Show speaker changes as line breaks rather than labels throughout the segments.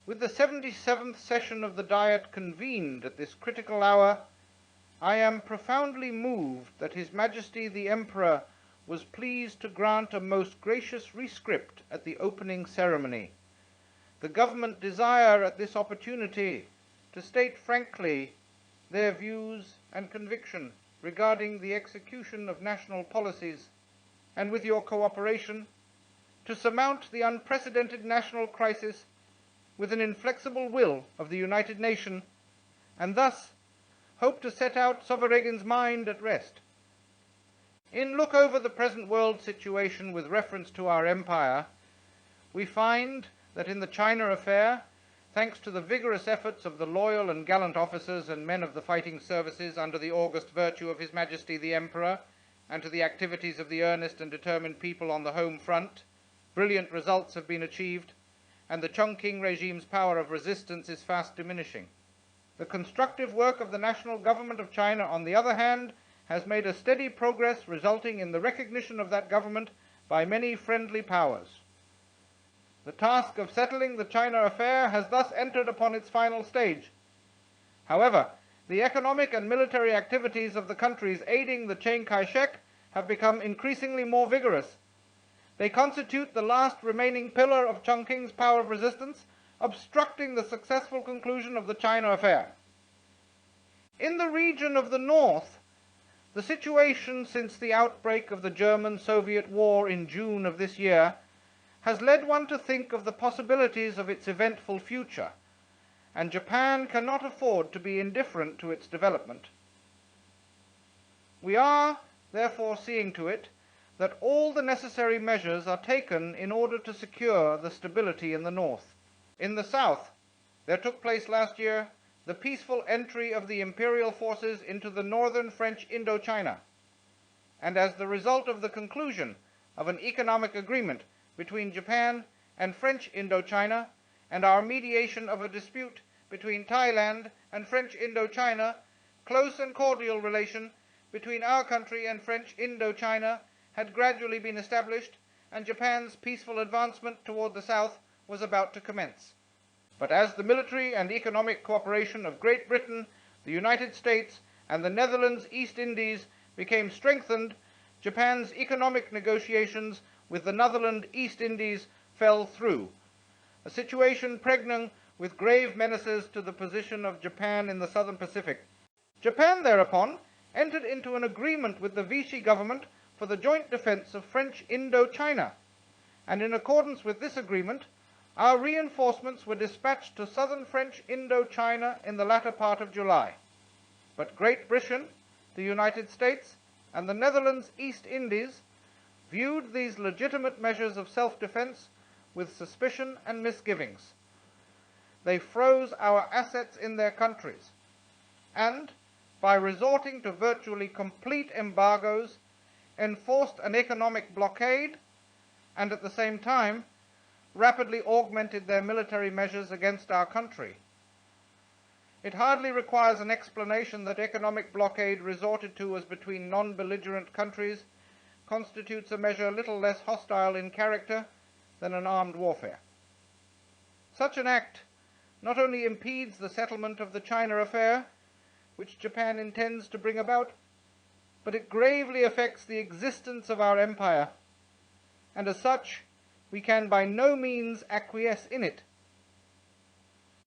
With the 77th session of the Diet convened at this critical hour, I am profoundly moved that His Majesty the Emperor was pleased to grant a most gracious rescript at the opening ceremony. The government desire at this opportunity to state frankly their views and conviction regarding the execution of national policies, and with your cooperation, to surmount the unprecedented national crisis with an inflexible will of the United Nations, and thus hope to set out Sovereign's mind at rest. In look over the present world situation with reference to our empire, we find that in the China affair, thanks to the vigorous efforts of the loyal and gallant officers and men of the fighting services under the august virtue of His Majesty the Emperor, and to the activities of the earnest and determined people on the home front, brilliant results have been achieved, and the Chongqing regime's power of resistance is fast diminishing. The constructive work of the national government of China, on the other hand, has made a steady progress, resulting in the recognition of that government by many friendly powers. The task of settling the China affair has thus entered upon its final stage. However, the economic and military activities of the countries aiding the Chiang Kai-shek have become increasingly more vigorous. They constitute the last remaining pillar of Chongqing's power of resistance, obstructing the successful conclusion of the China affair. In the region of the north, the situation since the outbreak of the German-Soviet War in June of this year has led one to think of the possibilities of its eventful future, and Japan cannot afford to be indifferent to its development. We are, therefore, seeing to it that all the necessary measures are taken in order to secure the stability in the north. In the south, there took place last year the peaceful entry of the imperial forces into the northern French Indochina, and as the result of the conclusion of an economic agreement between Japan and French Indochina, and our mediation of a dispute between Thailand and French Indochina, close and cordial relation between our country and French Indochina had gradually been established, and Japan's peaceful advancement toward the south was about to commence. But as the military and economic cooperation of Great Britain, the United States, and the Netherlands East Indies became strengthened, Japan's economic negotiations with the Netherlands East Indies fell through, a situation pregnant with grave menaces to the position of Japan in the Southern Pacific. Japan thereupon entered into an agreement with the Vichy government for the joint defense of French Indochina, and in accordance with this agreement, our reinforcements were dispatched to southern French Indochina in the latter part of July. But Great Britain, the United States, and the Netherlands East Indies viewed these legitimate measures of self-defense with suspicion and misgivings. They froze our assets in their countries, and, by resorting to virtually complete embargoes, enforced an economic blockade, and at the same time rapidly augmented their military measures against our country. It hardly requires an explanation that economic blockade resorted to as between non-belligerent countries constitutes a measure little less hostile in character than an armed warfare. Such an act not only impedes the settlement of the China affair, which Japan intends to bring about, but it gravely affects the existence of our empire, and as such, we can by no means acquiesce in it.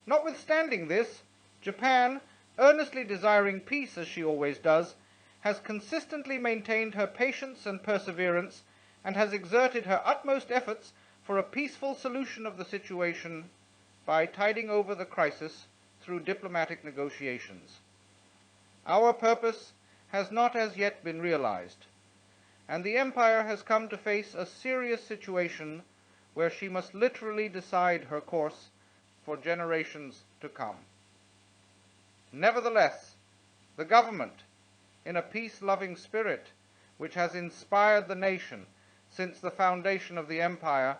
Notwithstanding this, Japan, earnestly desiring peace as she always does, has consistently maintained her patience and perseverance, and has exerted her utmost efforts for a peaceful solution of the situation by tiding over the crisis through diplomatic negotiations. Our purpose has not as yet been realized, and the empire has come to face a serious situation where she must literally decide her course for generations to come. Nevertheless, the government, in a peace-loving spirit which has inspired the nation since the foundation of the empire,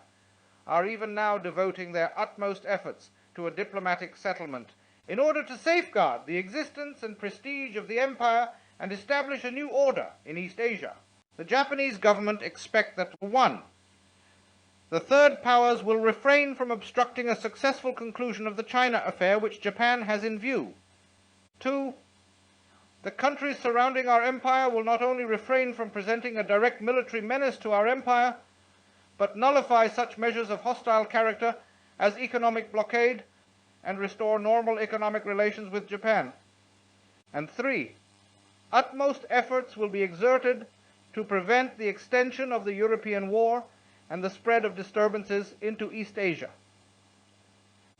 are even now devoting their utmost efforts to a diplomatic settlement in order to safeguard the existence and prestige of the empire and establish a new order in East Asia. The Japanese government expect that 1. The third powers will refrain from obstructing a successful conclusion of the China affair which Japan has in view. 2. The countries surrounding our empire will not only refrain from presenting a direct military menace to our empire, but nullify such measures of hostile character as economic blockade and restore normal economic relations with Japan. And 3. Utmost efforts will be exerted to prevent the extension of the European war and the spread of disturbances into East Asia.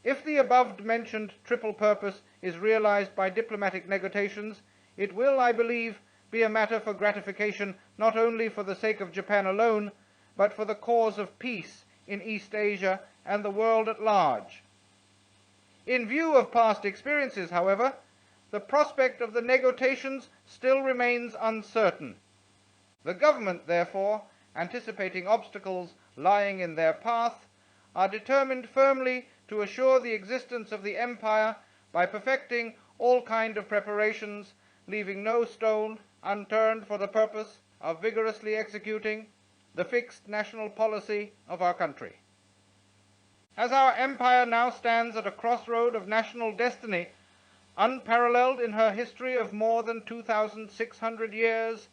If the above-mentioned triple purpose is realized by diplomatic negotiations, it will, I believe, be a matter for gratification not only for the sake of Japan alone, but for the cause of peace in East Asia and the world at large. In view of past experiences, however, the prospect of the negotiations still remains uncertain. The government, therefore, anticipating obstacles lying in their path, are determined firmly to assure the existence of the empire by perfecting all kinds of preparations, leaving no stone unturned for the purpose of vigorously executing the fixed national policy of our country. As our empire now stands at a crossroad of national destiny, unparalleled in her history of more than 2,600 years,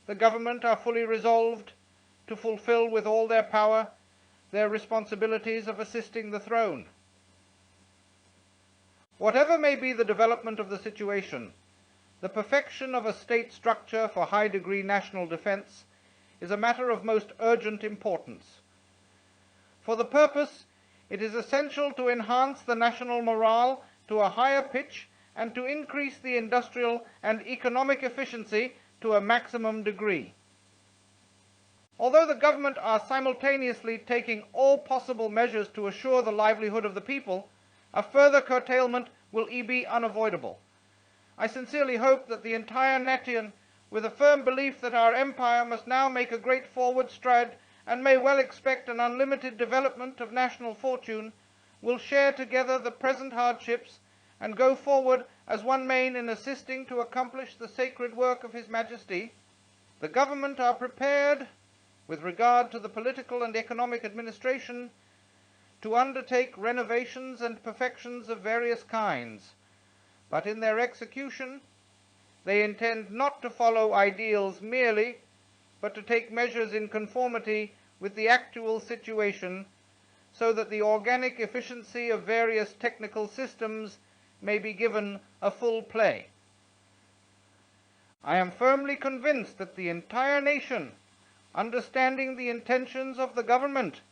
the government are fully resolved to fulfill with all their power their responsibilities of assisting the throne. Whatever may be the development of the situation, the perfection of a state structure for high-degree national defense is a matter of most urgent importance. For the purpose, it is essential to enhance the national morale to a higher pitch and to increase the industrial and economic efficiency to a maximum degree. Although the government are simultaneously taking all possible measures to assure the livelihood of the people, a further curtailment will be unavoidable. I sincerely hope that the entire nation, with a firm belief that our empire must now make a great forward stride and may well expect an unlimited development of national fortune, will share together the present hardships and go forward as one man in assisting to accomplish the sacred work of His Majesty. The government are prepared, with regard to the political and economic administration, to undertake renovations and perfections of various kinds, but in their execution they intend not to follow ideals merely, but to take measures in conformity with the actual situation, so that the organic efficiency of various technical systems may be given a full play. I am firmly convinced that the entire nation, understanding the intentions of the government,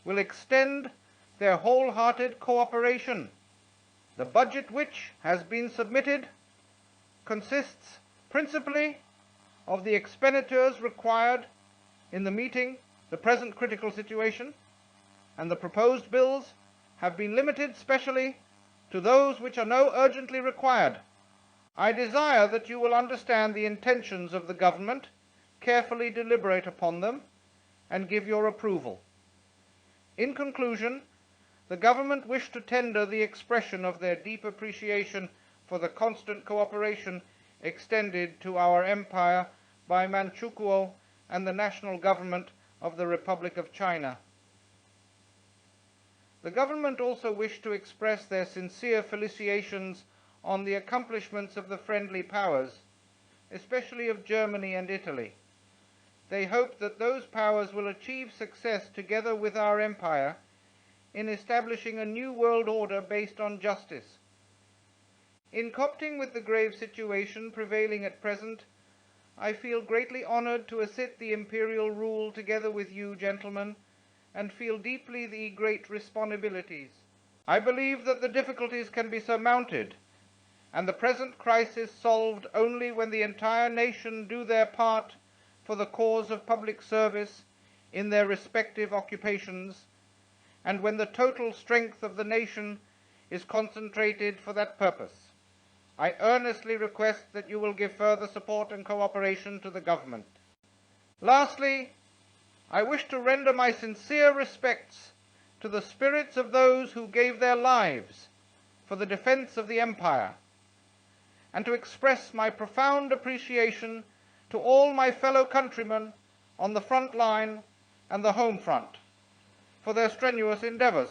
will extend their wholehearted cooperation. The budget which has been submitted consists principally of the expenditures required in meeting the present critical situation, and the proposed bills have been limited specially to those which are now urgently required. I desire that you will understand the intentions of the government, carefully deliberate upon them, and give your approval. In conclusion, the government wish to tender the expression of their deep appreciation for the constant cooperation extended to our empire by Manchukuo and the national government of the Republic of China. The government also wish to express their sincere felicitations on the accomplishments of the friendly powers, especially of Germany and Italy. They hope that those powers will achieve success together with our empire in establishing a new world order based on justice. In coping with the grave situation prevailing at present, I feel greatly honored to assist the imperial rule together with you, gentlemen, and feel deeply the great responsibilities. I believe that the difficulties can be surmounted and the present crisis solved only when the entire nation do their part for the cause of public service in their respective occupations, and when the total strength of the nation is concentrated for that purpose. I earnestly request that you will give further support and cooperation to the government. Lastly, I wish to render my sincere respects to the spirits of those who gave their lives for the defense of the empire, and to express my profound appreciation to all my fellow countrymen on the front line and the home front. for their strenuous endeavors.